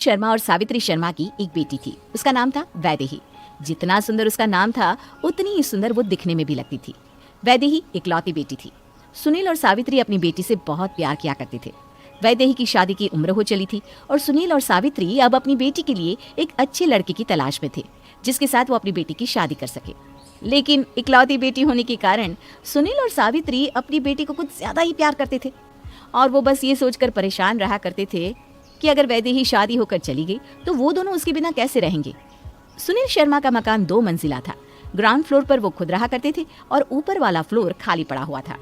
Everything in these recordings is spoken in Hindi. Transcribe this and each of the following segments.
शर्मा और सावित्री शर्मा की एक बेटी थी। उसका नाम था वैदेही। जितना सुंदर उसका नाम था उतनी ही सुंदर वो दिखने में भी लगती थी। वैदेही इकलौती बेटी थी। सुनील और सावित्री अपनी बेटी से बहुत प्यार किया करते थे। वैदेही की शादी की उम्र हो चली थी और सुनील और सावित्री अब अपनी बेटी के लिए एक अच्छे लड़के की तलाश में थे जिसके साथ वो अपनी बेटी की शादी कर सके। लेकिन इकलौती बेटी होने के कारण सुनील और सावित्री अपनी बेटी को कुछ ज्यादा ही प्यार करते थे और वो बस ये सोचकर परेशान रहा करते थे कि अगर वैदेही शादी होकर चली गई तो वो दोनों उसके बिना कैसे रहेंगे। सुनील शर्मा का मकान 2 मंजिला था। ग्राउंड फ्लोर पर वो खुद रहा करते थे और ऊपर वाला फ्लोर खाली पड़ा हुआ था।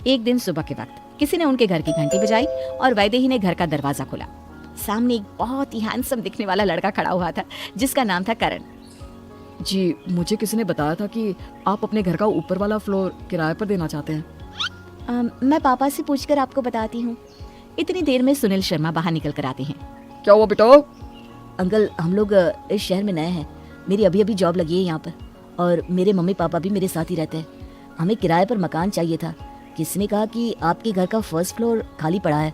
एक दिन सुबह के वक्त किसी ने उनके घर की घंटी बजाई और वैदेही ने घर का दरवाजा खोला। सामने एक बहुत ही हैंडसम दिखने वाला लड़का खड़ा हुआ था जिसका नाम था करण। जी, मुझे किसी ने बताया था कि आप अपने घर का ऊपर वाला फ्लोर किराए पर देना चाहते हैं। मैं पापा से पूछकर आपको बताती हूँ। इतनी देर में सुनील शर्मा बाहर निकल कर आते हैं। क्या हुआ बेटा? अंकल, हम लोग इस शहर में नए हैं। मेरी अभी अभी जॉब लगी है यहाँ पर और मेरे मम्मी पापा भी मेरे साथ ही रहते हैं। हमें किराए पर मकान चाहिए था। किसी ने कहा कि आपके घर का फर्स्ट फ्लोर खाली पड़ा है।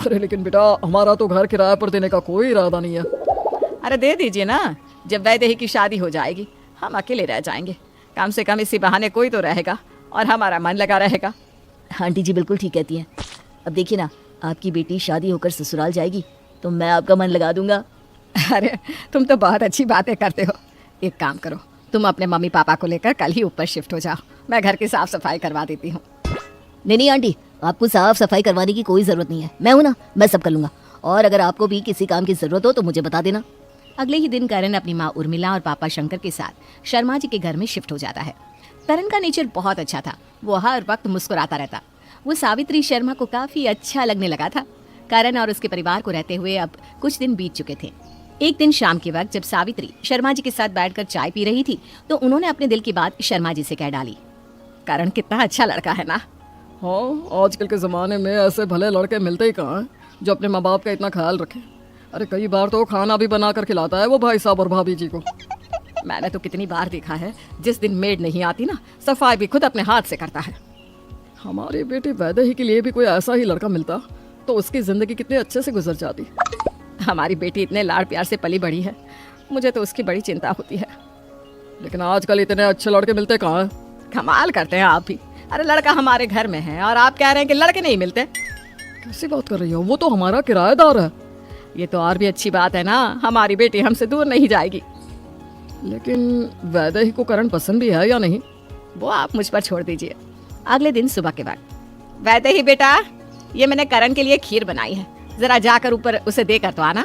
अरे लेकिन बेटा, हमारा तो घर किराए पर देने का कोई इरादा नहीं है। अरे दे दीजिए ना, जब वैदेही की शादी हो जाएगी हम अकेले रह जाएंगे। कम से कम इसी बहाने कोई तो रहेगा और हमारा मन लगा रहेगा। आंटी जी बिल्कुल ठीक कहती हैं। अब देखिए ना, आपकी बेटी शादी होकर ससुराल जाएगी तो मैं आपका मन लगा दूंगा। अरे तुम तो बहुत अच्छी बातें करते हो। एक काम करो, तुम अपने मम्मी पापा को लेकर कल ही ऊपर शिफ्ट हो जाओ। मैं घर की साफ सफाई करवा देती हूँ। नहीं आंटी, आपको साफ सफाई करवाने की कोई जरूरत नहीं है। मैं हूं ना, मैं सब कर लूंगा। और अगर आपको भी किसी काम की जरूरत हो तो मुझे बता देना। अगले ही दिन करण अपनी माँ उर्मिला और पापा शंकर के साथ शर्मा जी के घर में शिफ्ट हो जाता है। करण का नेचर बहुत अच्छा था। वो हर वक्त मुस्कुराता रहता। वो सावित्री शर्मा को काफी अच्छा लगने लगा था। करण और उसके परिवार को रहते हुए अब कुछ दिन बीत चुके थे। एक दिन शाम के वक्त जब सावित्री शर्मा जी के साथ बैठकर चाय पी रही थी तो उन्होंने अपने दिल की बात शर्मा जी से कह डाली। करण कितना अच्छा लड़का है ना। हाँ, आजकल के ज़माने में ऐसे भले लड़के मिलते ही कहाँ हैं जो अपने माँ बाप का इतना ख्याल रखें। अरे कई बार तो खाना भी बना कर खिलाता है वो भाई साहब और भाभी जी को। मैंने तो कितनी बार देखा है, जिस दिन मेड नहीं आती ना, सफाई भी खुद अपने हाथ से करता है। हमारी बेटी वैदेही के लिए भी कोई ऐसा ही लड़का मिलता तो उसकी ज़िंदगी कितने अच्छे से गुजर जाती। हमारी बेटी इतने लाड़ प्यार से पली बड़ी है, मुझे तो उसकी बड़ी चिंता होती है। लेकिन आजकल इतने अच्छे लड़के मिलते कहाँ हैं? कमाल करते हैं आप भी। अरे लड़का हमारे घर में है और आप कह रहे हैं कि लड़के नहीं मिलते। कैसी बात कर रही हो? वो तो हमारा किराएदार है। ये तो और भी अच्छी बात है ना, हमारी बेटी हमसे दूर नहीं जाएगी। लेकिन वैदेही को करण पसंद भी है या नहीं, वो आप मुझ पर छोड़ दीजिए। अगले दिन सुबह के वक्त, वैदेही बेटा, ये मैंने करण के लिए खीर बनाई है, जरा जाकर ऊपर उसे देकर तो आना।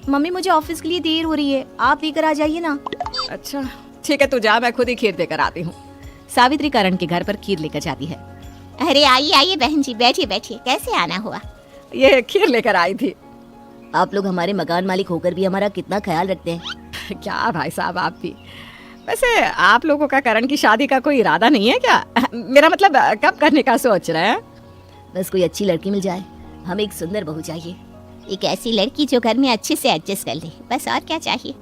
मम्मी, मुझे ऑफिस के लिए देर हो रही है, आप देकर आ जाइए ना। अच्छा ठीक है, तू जा, मैं खुद ही खीर देकर आती हूँ। सावित्री करण के घर पर खीर लेकर जाती है। अरे आइए आइए बहन जी, बैठिए बैठिए। कैसे आना हुआ? ये खीर लेकर आई थी। आप लोग हमारे मकान मालिक होकर भी हमारा कितना ख्याल रखते हैं। क्या भाई साहब, आप भी। वैसे आप लोगों का करण की शादी का कोई इरादा नहीं है क्या? मेरा मतलब कब करने का सोच रहे हैं? बस कोई अच्छी लड़की मिल जाए, हमें एक सुंदर बहू चाहिए। एक ऐसी लड़की जो घर में अच्छे से एडजस्ट कर ले, बस और क्या चाहिए।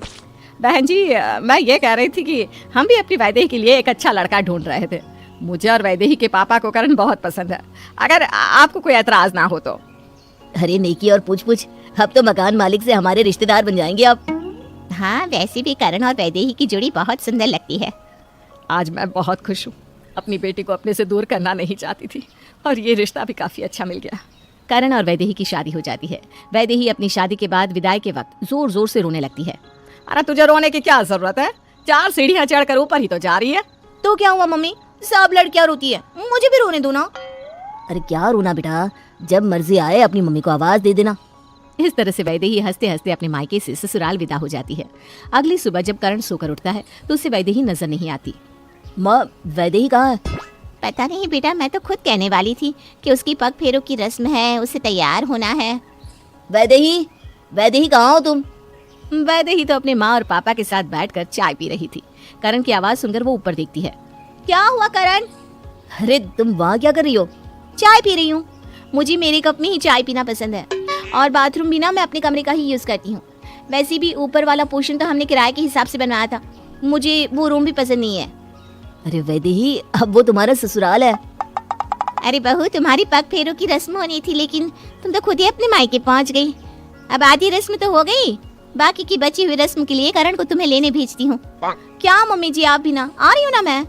बहन जी, मैं ये कह रही थी कि हम भी अपनी वैदेही के लिए एक अच्छा लड़का ढूंढ रहे थे। मुझे और वैदेही के पापा को करण बहुत पसंद है, अगर आपको कोई एतराज ना हो तो। अरे नेकी और पूछ पूछ, अब तो मकान मालिक से हमारे रिश्तेदार बन जाएंगे आप। हाँ, वैसे भी करण और वैदेही की जोड़ी बहुत सुंदर लगती है। आज मैं बहुत खुश हूँ। अपनी बेटी को अपने से दूर करना नहीं चाहती थी और ये रिश्ता भी काफी अच्छा मिल गया। करण और वैदेही की शादी हो जाती है। वैदेही अपनी शादी के बाद विदाई के वक्त जोर जोर से रोने लगती है। अरे तुझे रोने की क्या जरूरत है? 4 सीढ़ियाँ चढ़कर ऊपर ही तो जा रही है। तो क्या हुआ मम्मी, सब लड़कियां रोती है, मुझे भी रोने दो ना। अरे क्या रोना बेटा, जब मर्जी आए अपनी मम्मी को आवाज दे देना। इस तरह से वैदेही हंसते हंसते अपने मायके से ससुराल विदा हो जाती है। अगली सुबह जब करण सोकर उठता है तो उसे वैदेही नजर नहीं आती। माँ, वैदेही कहाँ है? पता नहीं बेटा, मैं तो खुद कहने वाली थी कि उसकी पग फेरों की रस्म है, उसे तैयार होना है। वैदेही, वैदेही कहाँ हो तुम? वैदेही तो अपने माँ और पापा के साथ बैठकर चाय पी रही थी। करण की आवाज सुनकर वो ऊपर देखती है। क्या हुआ करण? अरे तुम वहाँ क्या कर रही हो? चाय पी रही हूँ। मुझे मेरे कप में ही चाय पीना पसंद है और बाथरूम भी ना मैं अपने कमरे का ही यूज करती हूँ। वैसे भी ऊपर वाला पोर्शन तो हमने किराए के हिसाब से बनवाया था, मुझे वो रूम भी पसंद नहीं है। अरे वैदेही, अब वो तुम्हारा ससुराल है। अरे बहू, तुम्हारी पग फेरों की रस्म होनी थी लेकिन तुम तो खुद ही अपने मायके पहुंच गई। अब आधी रस्म तो हो गई, बाकी की बची हुई रस्म के लिए करण को तुम्हें लेने भेजती हूँ। क्या मम्मी जी, आप भी ना आ रही हो ना मैं?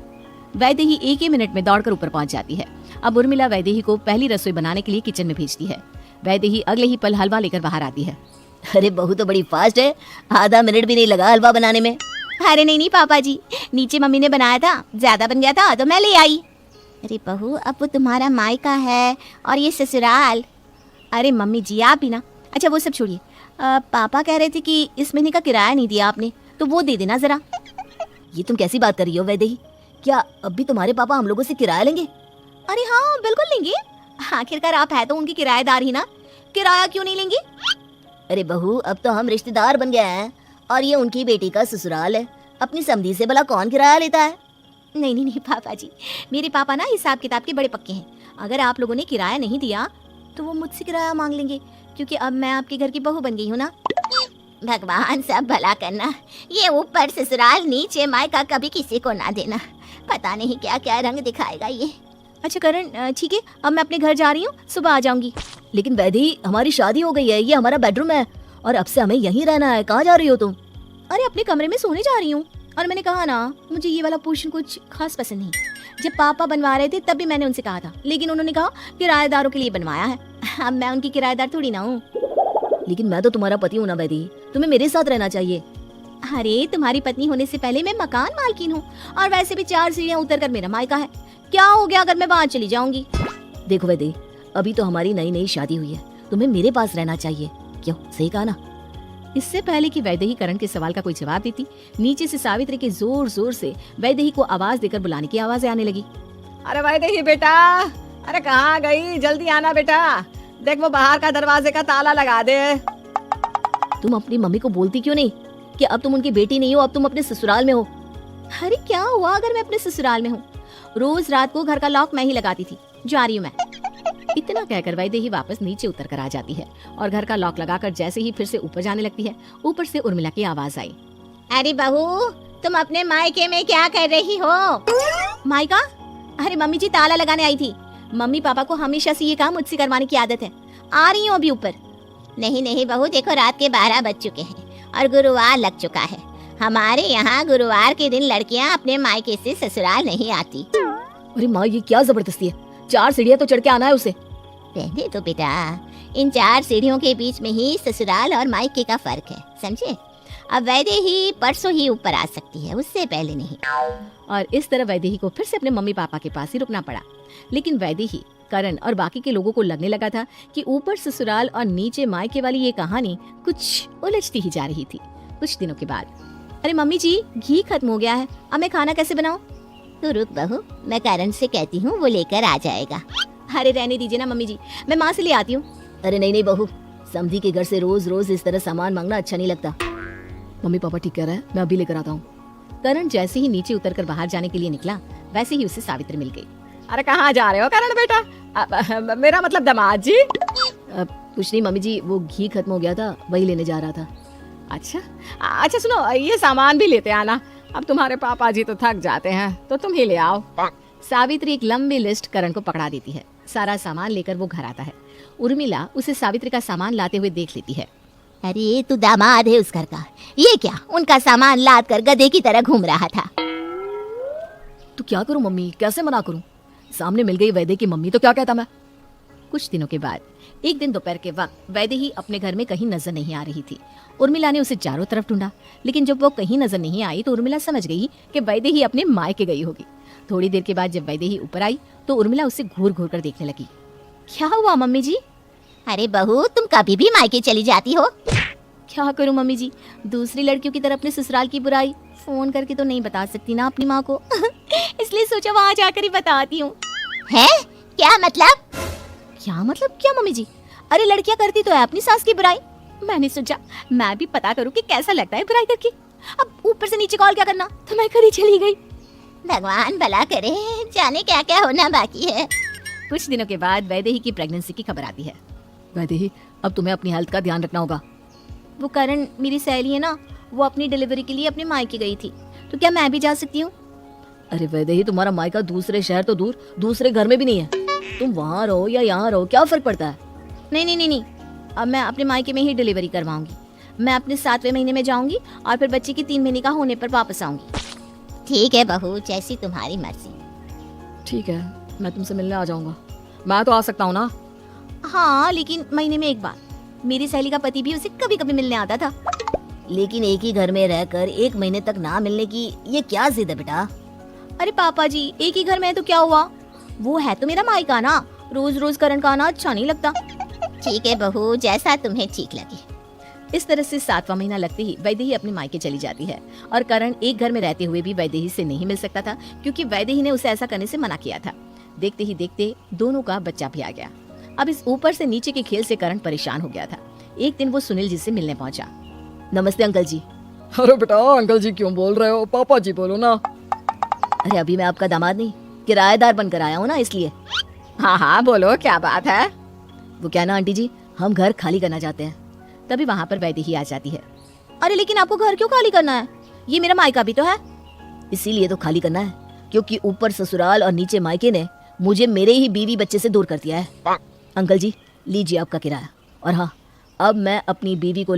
वैदेही एक ही मिनट में दौड़कर ऊपर पहुंच जाती है। अब उर्मिला वैदेही को पहली रसोई बनाने के लिए किचन में भेजती है। वैदेही अगले ही पल हलवा लेकर बाहर आती है। अरे बहू तो बड़ी फास्ट है, आधा मिनट भी नहीं लगा हलवा बनाने में। अरे नहीं पापा जी, नीचे मम्मी ने बनाया था, ज्यादा बन गया था तो मैं ले आई। अरे बहू, अब वो तुम्हारा मायका है और ये ससुराल। अरे मम्मी जी, आप भी ना। अच्छा वो सब छोड़िए, पापा कह रहे थे कि इस महीने का किराया नहीं दिया आपने, तो वो दे देना जरा। ये तुम कैसी बात कर रही हो वैदेही? क्या अब भी तुम्हारे पापा हम लोगों से किराया लेंगे? अरे हाँ बिल्कुल लेंगे, आखिरकार आप है तो उनकी किराएदार ही ना, किराया क्यों नहीं लेंगे? अरे बहू, अब तो हम रिश्तेदार बन गए हैं और ये उनकी बेटी का ससुराल है। अपनी समधी से भला कौन किराया लेता है? नहीं पापा जी, मेरे पापा ना हिसाब किताब के बड़े पक्के हैं। अगर आप लोगों ने किराया नहीं दिया तो वो मुझसे किराया मांग लेंगे, क्योंकि अब मैं आपके घर की बहू बन गई हूँ ना। भगवान सब भला करना, ये ऊपर ससुराल नीचे मायका कभी किसी को ना देना, पता नहीं क्या क्या रंग दिखाएगा ये। अच्छा करण, ठीक है, अब मैं अपने घर जा रही हूँ, सुबह आ जाऊंगी। लेकिन वैदेही, हमारी शादी हो गई है, ये हमारा बेडरूम है और अब से हमें यहीं रहना है। कहाँ जा रही हो तुम? अरे अपने कमरे में सोने जा रही हूँ, और मैंने कहा ना मुझे ये वाला पोर्शन कुछ खास पसंद नहीं। जब पापा बनवा रहे थे तब भी मैंने उनसे कहा था, लेकिन उन्होंने कहा किराएदारों के लिए बनवाया है। अब मैं उनकी किराएदार थोड़ी ना हूँ। लेकिन मैं तो तुम्हारा पति हूँ ना वैदेही, तुम्हें मेरे साथ रहना चाहिए। अरे तुम्हारी पत्नी होने से पहले मैं मकान मालकिन हूँ, और वैसे भी 4 सीढ़ियाँ उतर कर मेरा मायका है। क्या हो गया अगर मैं वहाँ चली जाऊंगी? देखो वैदेही, अभी तो हमारी नई नई शादी हुई है, तुम्हें मेरे पास रहना चाहिए। क्यों, सही कहा ना? इससे पहले कि वैदेही करण के सवाल का कोई जवाब देती, नीचे से सावित्री के जोर जोर से वैदेही को आवाज देकर बुलाने की आवाजें आने लगी। अरे वैदेही बेटा, अरे कहाँ गई? जल्दी आना बेटा, देख वो बाहर का दरवाजे का ताला लगा दे। तुम अपनी मम्मी को बोलती क्यों नहीं कि अब तुम उनकी बेटी नहीं हो, अब तुम अपने ससुराल में हो? अरे क्या हुआ अगर मैं अपने ससुराल में हूँ? रोज रात को घर का लॉक मैं ही लगाती थी। जा रही हूँ मैं। इतना कहकर वैदेही वापस नीचे उतर कर आ जाती है और घर का लॉक लगाकर जैसे ही फिर से ऊपर जाने लगती है, ऊपर से उर्मिला की आवाज आई। अरे बहू, तुम अपने मायके में क्या कर रही हो? मायका? अरे मम्मी जी ताला लगाने आई थी। मम्मी पापा को हमेशा से ये काम मुझसे करवाने की आदत है। आ रही हूँ अभी ऊपर। नहीं बहू, देखो रात के 12 बज चुके हैं और गुरुवार लग चुका है। हमारे यहाँ गुरुवार के दिन लड़कियाँ अपने मायके से ससुराल नहीं आती। अरे माँ, ये क्या जबरदस्ती है? 4 सीढ़ियाँ तो चढ़ के आना है उसे। रहने तो बेटा, इन 4 सीढ़ियों के बीच में ही ससुराल और मायके का फर्क है, समझे? अब वैदेही परसों ही ऊपर आ सकती है, उससे पहले नहीं। और इस तरह वैदेही को फिर से अपने मम्मी पापा के पास ही रुकना पड़ा। लेकिन वैदेही, करण और बाकी के लोगों को लगने लगा था कि ऊपर ससुराल और नीचे मायके वाली ये कहानी कुछ उलझती ही जा रही थी। कुछ दिनों के बाद, अरे मम्मी जी, घी खत्म हो गया है, अब मैं खाना कैसे बनाऊं? तो रुक बहू, मैं करण से कहती हूँ, वो लेकर आ जाएगा। अरे रहने दीजिए ना मम्मी जी, मैं माँ से ले आती हूँ। अरे नहीं बहू, समधी के घर से रोज रोज इस तरह सामान मांगना अच्छा नहीं लगता। मम्मी पापा ठीक कह रहे हैं, मैं अभी लेकर आता हूँ। करण जैसे ही नीचे उतरकर बाहर जाने के लिए निकला, वैसे ही उसे सावित्री मिल गई। अरे कहाँ जा रहे हो करण बेटा? मेरा मतलब दामाद जी। कुछ नहीं मम्मी जी, वो घी खत्म हो गया था, वही लेने जा रहा था। अच्छा सुनो, ये सामान भी लेते आना। अब तुम्हारे पापा जी तो थक जाते हैं, तो तुम ही ले आओ। सावित्री एक लंबी लिस्ट करण को पकड़ा देती है। सारा सामान लेकर वो घर आता है। उर्मिला उसे सावित्री का सामान लाते हुए देख लेती है। अरे तू दामाद है उस घर का, ये क्या उनका सामान लाद कर गधे की तरह घूम रहा था? तो क्या करूं मम्मी, कैसे मना करूं? सामने मिल गई वैदे की मम्मी तो क्या कहता मैं। कुछ दिनों के बाद एक दिन दोपहर के वक्त वैदेही अपने घर में कहीं नजर नहीं आ रही थी। उर्मिला ने उसे चारों तरफ ढूंढा, लेकिन जब वो कहीं नजर नहीं आई तो उर्मिला समझ गई कि वैदेही अपने मायके गई होगी। थोड़ी देर के बाद जब वैदेही ऊपर आई तो उर्मिला उसे घूर घूर कर देखने लगी। क्या हुआ मम्मी जी? अरे बहू, तुम कभी भी मायके चली जाती हो? क्या करूं मम्मी जी, दूसरी लड़कियों की तरह अपने ससुराल की बुराई फोन करके तो नहीं बता सकती ना अपनी माँ को। इसलिए सोचा वहां जाकर ही बताती हूँ। है? क्या मतलब? क्या मतलब क्या मम्मी जी? अरे लड़कियां करती तो है अपनी सास की बुराई, मैंने सोचा मैं भी पता करूं कि कैसा लगता है बुराई करके। अब ऊपर से नीचे कॉल क्या करना, तो मैं घर ही चली गई। भगवान भला करे, जाने क्या क्या होना बाकी है। कुछ दिनों के बाद वैदेही की प्रेगनेंसी की खबर आती है। वैदेही, अब तुम्हें अपनी हेल्थ का ध्यान रखना होगा। वो करण मेरी सहेली है ना, वो अपनी डिलीवरी के लिए अपने मायके गई थी, तो क्या मैं भी जा सकती हूँ? अरे वैदेही, तुम्हारा मायका दूसरे शहर तो दूर, दूसरे घर में भी नहीं है। तुम वहाँ रहो या यहाँ रहो, क्या फर्क पड़ता है? नहीं, अब मैं अपने मायके में ही डिलीवरी करवाऊंगी। मैं अपने 7वें महीने में जाऊंगी और फिर बच्चे की 3 महीने का होने पर वापस आऊंगी। ठीक है बहू, जैसी तुम्हारी मर्जी। ठीक है, मैं तुमसे मिलने आ जाऊंगा। मैं तो आ सकता हूँ ना? हाँ, लेकिन महीने में एक बार। मेरी सहेली का पति भी उसे कभी कभी मिलने आता था। लेकिन एक ही घर में रहकर 1 महीने तक ना मिलने की ये क्या जिद है बेटा? अरे पापा जी, एक ही घर में है तो क्या हुआ? वो है तो मेरा मायका ना। रोज रोज करण का आना अच्छा नहीं लगता। ठीक है बहू, जैसा तुम्हें ठीक लगे। इस तरह से 7वां महीना लगते ही वैदेही अपने मायके चली जाती है और करण एक घर में रहते हुए भी वैदेही से नहीं मिल सकता था, क्योंकि वैदेही ने उसे ऐसा करने से मना किया था। देखते ही देखते दोनों का बच्चा भी आ गया। अब इस ऊपर से नीचे के खेल से करण परेशान हो गया था। एक दिन वो सुनील जी से मिलने पहुंचा। नमस्ते अंकल जी। अरे बेटा, अंकल जी क्यों बोल रहे हो? पापा जी बोलो ना। अरे अभी मैं आपका दामाद नहीं, किराएदार बनकर आया हूँ ना, इसलिए। हाँ हाँ बोलो, क्या बात है? वो क्या ना आंटी जी, हम घर खाली करना चाहते हैं। तभी वहाँ पर वैदेही आ जाती है। अरे लेकिन आपको घर क्यों खाली करना है? ये मेरा मायका भी तो है। इसीलिए तो खाली करना है क्योंकि ऊपर ससुराल और नीचे मायके ने मुझे मेरे ही बीवी बच्चे से दूर कर दिया है। अंकल जी लीजिए आपका किराया। और हाँ, अब मैं अपनी बीवी को